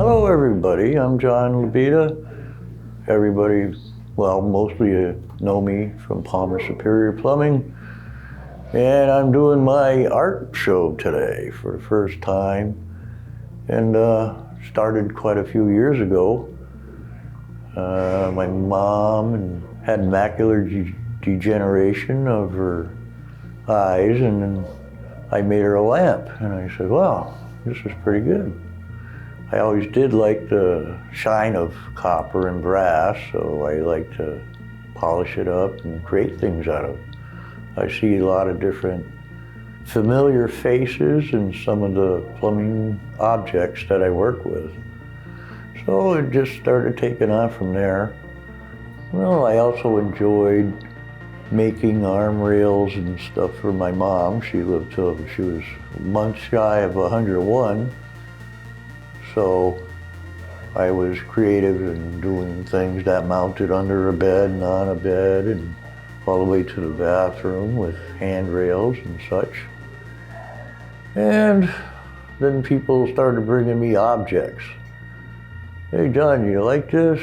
Hello everybody, I'm John Lebida. Everybody, well, mostly know me from Palmer Superior Plumbing. And I'm doing my art show today for the first time. And started quite a few years ago. My mom had macular degeneration of her eyes, and then I made her a lamp. And I said, wow, this is pretty good. I always did like the shine of copper and brass, so I like to polish it up and create things out of it. I see a lot of different familiar faces in some of the plumbing objects that I work with. So it just started taking off from there. Well, I also enjoyed making arm rails and stuff for my mom. She lived till she was months shy of 101. So I was creative in doing things that mounted under a bed and on a bed and all the way to the bathroom with handrails and such. And then people started bringing me objects. Hey John, you like this?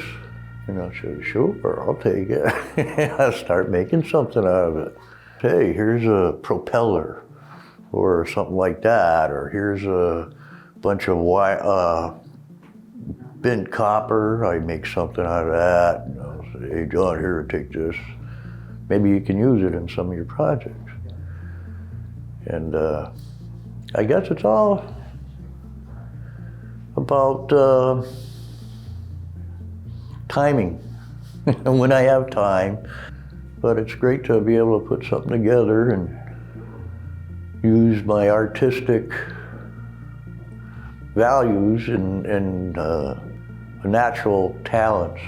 And I said, sure, I'll take it. I start making something out of it. Hey, here's a propeller or something like that, or here's a bunch of bent copper. I make something out of that. And I'll say, hey John, here, take this. Maybe you can use it in some of your projects. And I guess it's all about timing, when I have time. But it's great to be able to put something together and use my artistic values and natural talents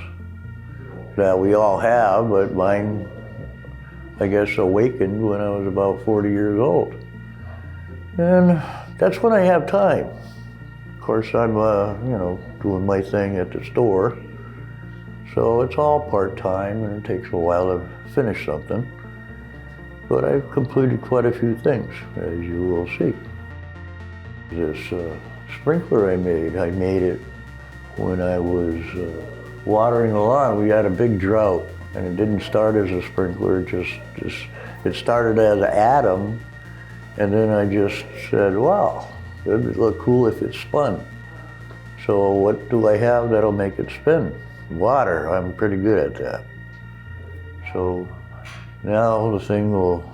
that we all have, but mine, I guess, awakened when I was about 40 years old. And that's when I have time. Of course, I'm, doing my thing at the store. So it's all part-time, and it takes a while to finish something. But I've completed quite a few things, as you will see. This sprinkler I made it when I was watering the lawn. We had a big drought, and it didn't start as a sprinkler, it started as an atom, and then I just said, wow, it would look cool if it spun. So what do I have that'll make it spin? Water. I'm pretty good at that. So now the thing will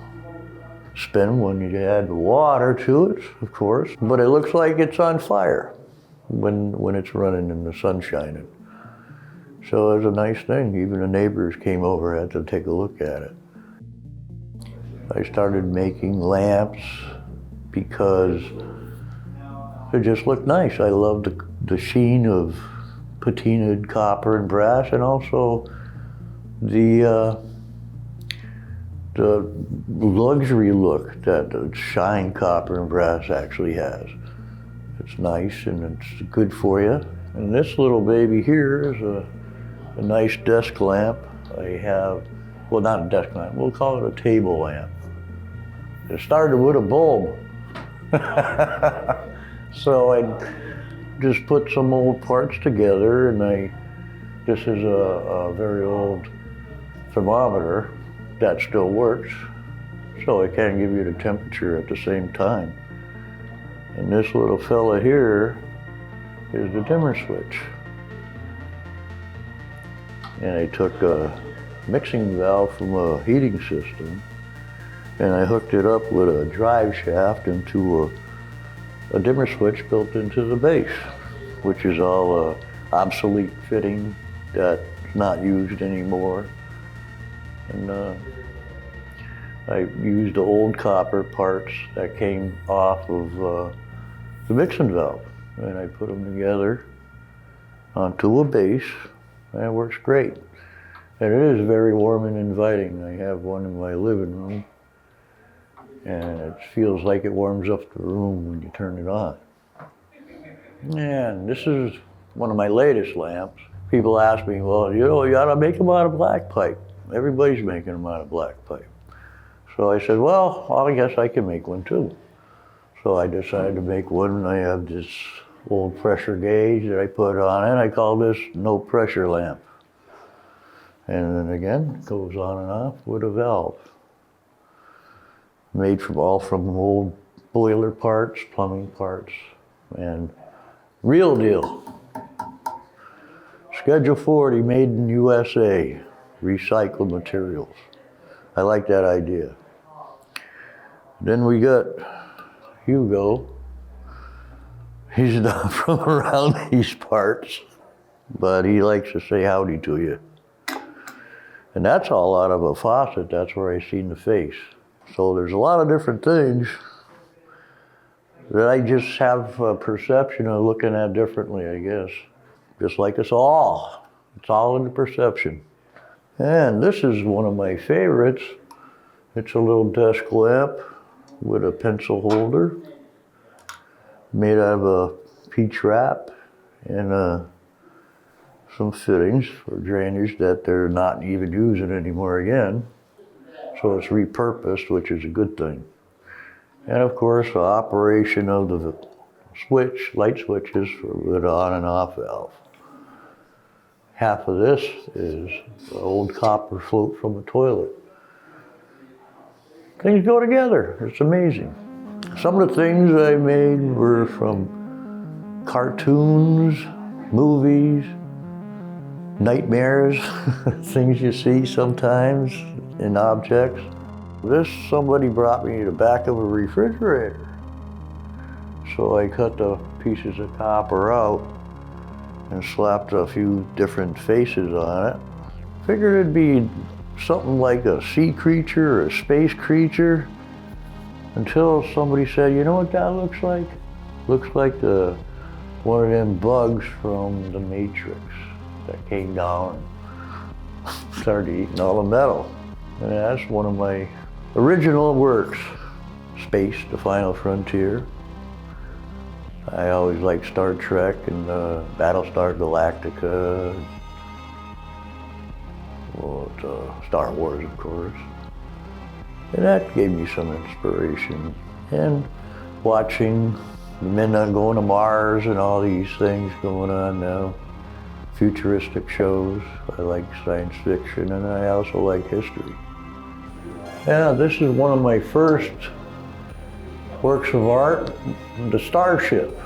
spin when you add water to it, of course, but it looks like it's on fire when it's running and the sun's shining. So it was a nice thing. Even the neighbors came over, had to take a look at it. I started making lamps because it just looked nice. I loved the sheen of patinaed copper and brass, and also the luxury look that the shine copper and brass actually has. It's nice and it's good for you. And this little baby here is a nice desk lamp. I have, well, not a desk lamp, we'll call it a table lamp. It started with a bulb. So I just put some old parts together, and this is a very old thermometer that still works, so it can give you the temperature at the same time. And this little fella here is the dimmer switch. And I took a mixing valve from a heating system, and I hooked it up with a drive shaft into a dimmer switch built into the base, which is all obsolete fitting that's not used anymore. And I used the old copper parts that came off of the mixing valve, and I put them together onto a base, and it works great. And it is very warm and inviting. I have one in my living room, and it feels like it warms up the room when you turn it on. And this is one of my latest lamps. People ask me, well, you ought to make them out of black pipe. Everybody's making them out of black pipe. So I said, well, I guess I can make one too. So I decided to make one, and I have this old pressure gauge that I put on it. I call this no pressure lamp. And then again, it goes on and off with a valve. Made from old boiler parts, plumbing parts, and real deal. Schedule 40, made in USA, recycled materials. I like that idea. Then we got Hugo. He's not from around these parts, but he likes to say howdy to you. And that's all out of a faucet. That's where I seen the face. So there's a lot of different things that I just have a perception of looking at differently, I guess. Just like us all. It's all in the perception. And this is one of my favorites. It's a little desk lamp with a pencil holder made out of a peach wrap and some fittings for drainage that they're not even using anymore again. So it's repurposed, which is a good thing. And of course, the operation of the switch, light switches with an on and off valve. Half of this is the old copper float from a toilet. Things go together. It's amazing. Some of the things I made were from cartoons, movies, nightmares, things you see sometimes in objects. This, somebody brought me the back of a refrigerator. So I cut the pieces of copper out and slapped a few different faces on it. Figured it'd be something like a sea creature or a space creature, until somebody said, you know what that looks like? Looks like one of them bugs from the Matrix that came down and started eating all the metal. And that's one of my original works, Space, the Final Frontier. I always liked Star Trek and Battlestar Galactica, Star Wars, of course. And that gave me some inspiration. And watching the men going to Mars and all these things going on now, futuristic shows. I like science fiction, and I also like history. Yeah, this is one of my first works of art, the Starship.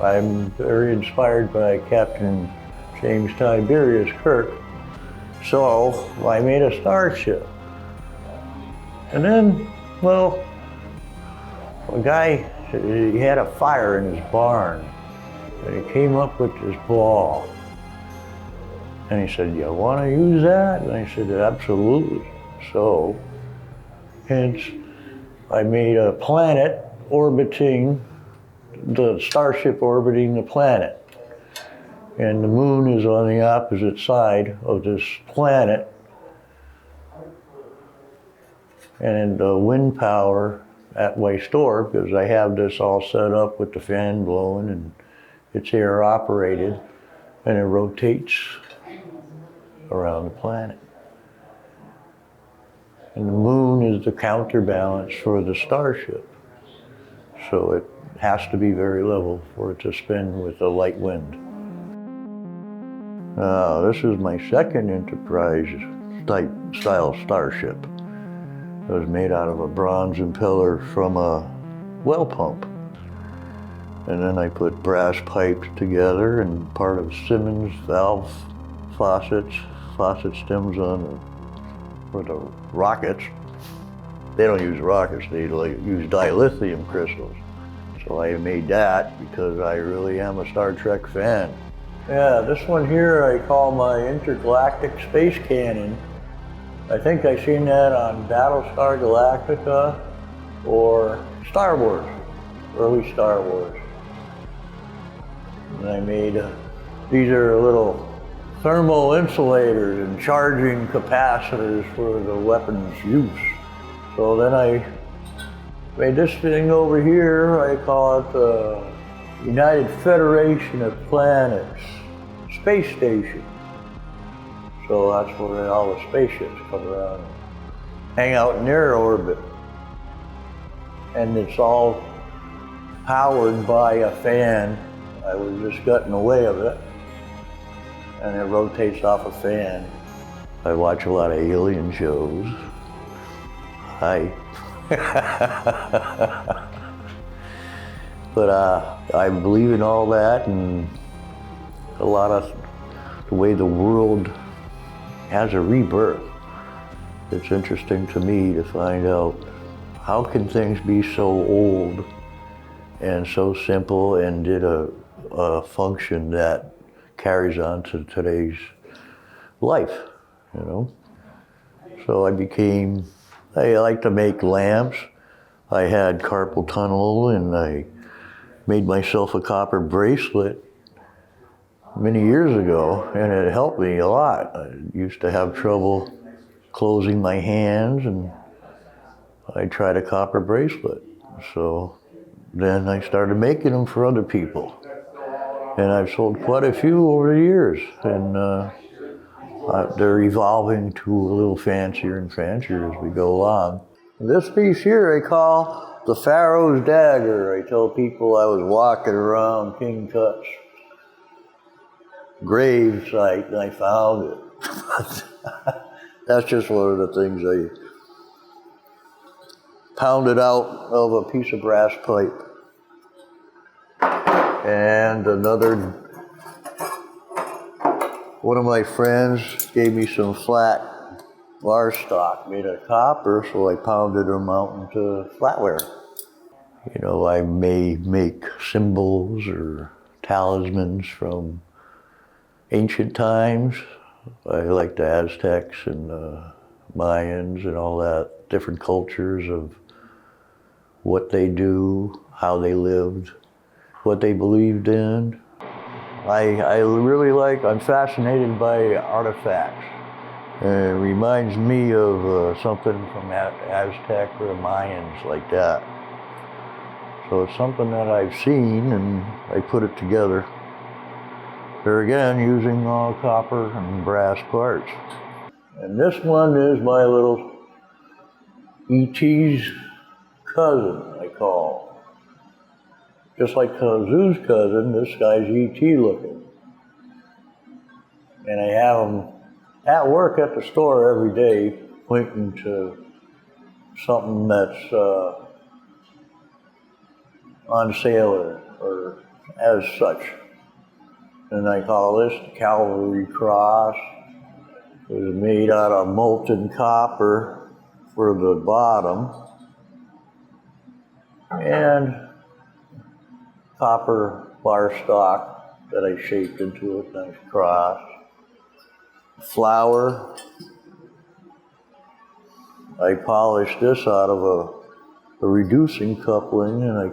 I'm very inspired by Captain James Tiberius Kirk, so I made a starship. And then, well, a guy, he had a fire in his barn, and he came up with this ball. And he said, you want to use that? And I said, absolutely. So, hence, I made a planet orbiting, the starship orbiting the planet. And the moon is on the opposite side of this planet. And the wind power at my store, because I have this all set up with the fan blowing and it's air operated, and it rotates around the planet. And the moon is the counterbalance for the starship. So it has to be very level for it to spin with a light wind. Now, this is my second Enterprise type style starship. It was made out of a bronze impeller from a well pump. And then I put brass pipes together and part of Simmons valve faucet stems for the rockets. They don't use rockets, they use dilithium crystals. So I made that because I really am a Star Trek fan. Yeah, this one here I call my intergalactic space cannon. I think I seen that on Battlestar Galactica or Star Wars, early Star Wars. And I made, these are little thermal insulators and charging capacitors for the weapon's use. So then I made this thing over here, I call it the United Federation of Planets Space Station. So that's where all the spaceships come around and hang out in their orbit. And it's all powered by a fan I was just got in the way of it, and it rotates off a fan. I watch a lot of alien shows. Hi. But I believe in all that, and a lot of the way the world has a rebirth. It's interesting to me to find out how can things be so old and so simple and did a function that carries on to today's life, you know? So I like to make lamps. I had carpal tunnel, and I made myself a copper bracelet many years ago, and it helped me a lot. I used to have trouble closing my hands, and I tried a copper bracelet. So then I started making them for other people. And I've sold quite a few over the years, and they're evolving to a little fancier and fancier as we go along. This piece here I call the Pharaoh's Dagger. I tell people I was walking around King Tut's grave site and I found it. That's just one of the things I pounded out of a piece of brass pipe. And one of my friends gave me some flat bar stock made of copper, so I pounded them out into flatware. You know, I may make symbols or talismans from ancient times. I like the Aztecs and the Mayans and all that, different cultures of what they do, how they lived, what they believed in. I'm fascinated by artifacts. It reminds me of something from Aztec or Mayans, like that. So it's something that I've seen, and I put it together. There again, using all copper and brass parts. And this one is my little E.T.'s cousin, I call. Just like Kazu's cousin, this guy's E.T. looking. And I have him at work at the store every day, pointing to something that's on sale or as such. And I call this the Calvary Cross. It was made out of molten copper for the bottom, and copper bar stock that I shaped into a nice cross. Flower. I polished this out of a reducing coupling, and I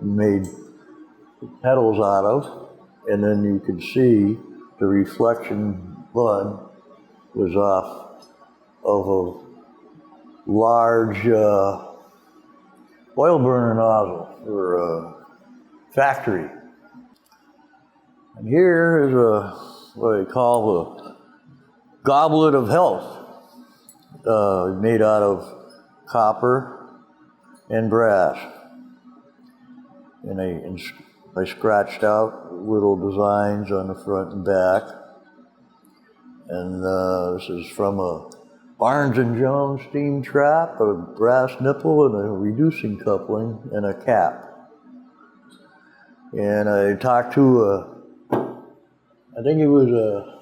made petals out of. And then you could see the reflection bud was off of a large oil burner nozzle for a factory. And here is what I call the goblet of health, made out of copper and brass. And I scratched out little designs on the front and back. And this is from a Barnes & Jones steam trap, a brass nipple, and a reducing coupling, and a cap. And I talked to I think he was a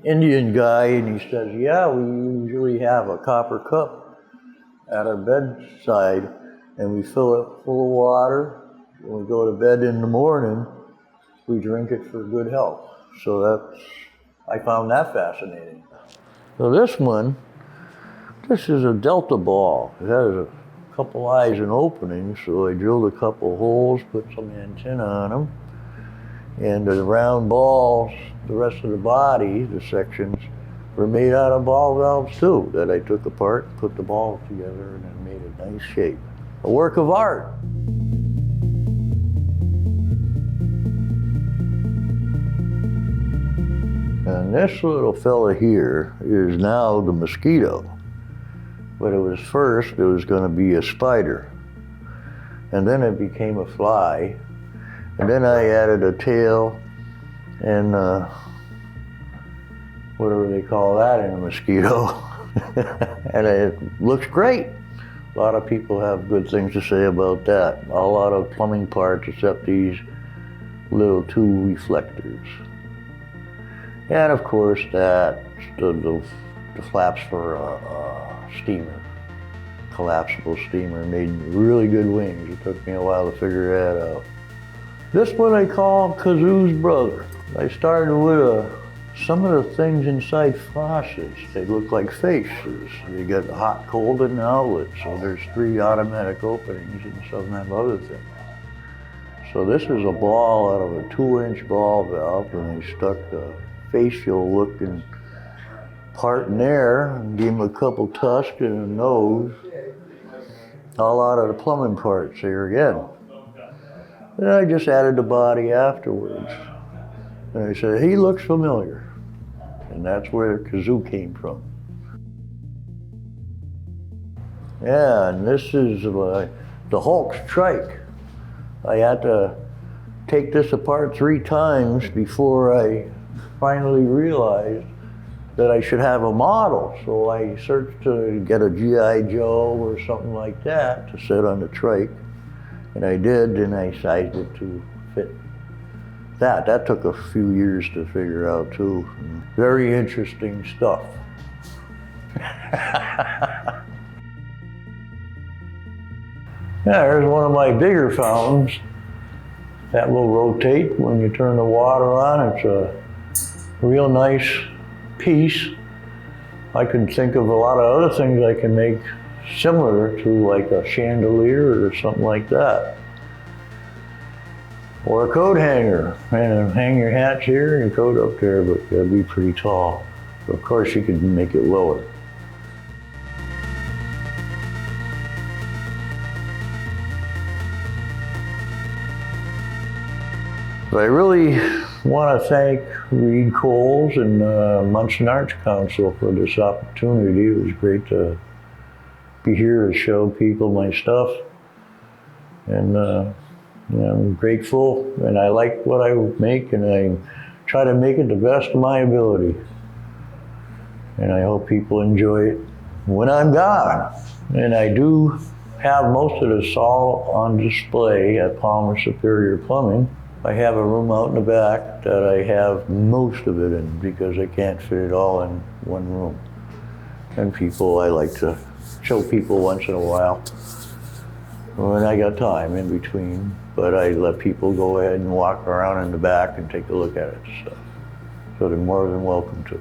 Indian guy, and he says, yeah, we usually have a copper cup at our bedside, and we fill it full of water. When we go to bed in the morning, we drink it for good health. So I found that fascinating. So this is a delta ball. It has a couple eyes and openings, so I drilled a couple holes, put some antenna on them, and the round balls, the rest of the body, the sections, were made out of ball valves too, that I took apart, put the balls together, and then made a nice shape. A work of art. And this little fella here is now the mosquito. But it was going to be a spider. And then it became a fly. And then I added a tail and whatever they call that in a mosquito. And it looks great. A lot of people have good things to say about that. A lot of plumbing parts except these little two reflectors. And of course the flaps for a steamer, collapsible steamer, made really good wings. It took me a while to figure that out. This one I call Kazoo's brother. I started with some of the things inside faucets. They look like faces. You get hot, cold, and outlet. So there's 3 automatic openings, and some have other things. So this is a ball out of a 2-inch ball valve, and they stuck the facial looking part in there and gave him a couple tusks and a nose, all out of the plumbing parts here again. Then I just added the body afterwards. And I said, he looks familiar. And that's where Kazoo came from. Yeah, and this is the Hulk's trike. I had to take this apart 3 times before I finally realized that I should have a model. So I searched to get a G.I. Joe or something like that to sit on the trike. And I did, and I sized it to fit that. That took a few years to figure out too. Very interesting stuff. Yeah, there's one of my bigger fountains. That will rotate when you turn the water on. It's a real nice piece. I can think of a lot of other things I can make similar to, like a chandelier or something like that. Or a coat hanger, and hang your hats here and your coat up there, but it'll be pretty tall. So of course you can make it lower. I really want to thank Reed Coles and Monson Arts Council for this opportunity. It was great to be here to show people my stuff. And I'm grateful, and I like what I make, and I try to make it the best of my ability. And I hope people enjoy it when I'm gone. And I do have most of this all on display at Palmer Superior Plumbing. I have a room out in the back that I have most of it in because I can't fit it all in one room. And I like to show people once in a while when I got time in between. But I let people go ahead and walk around in the back and take a look at it. So they're more than welcome to.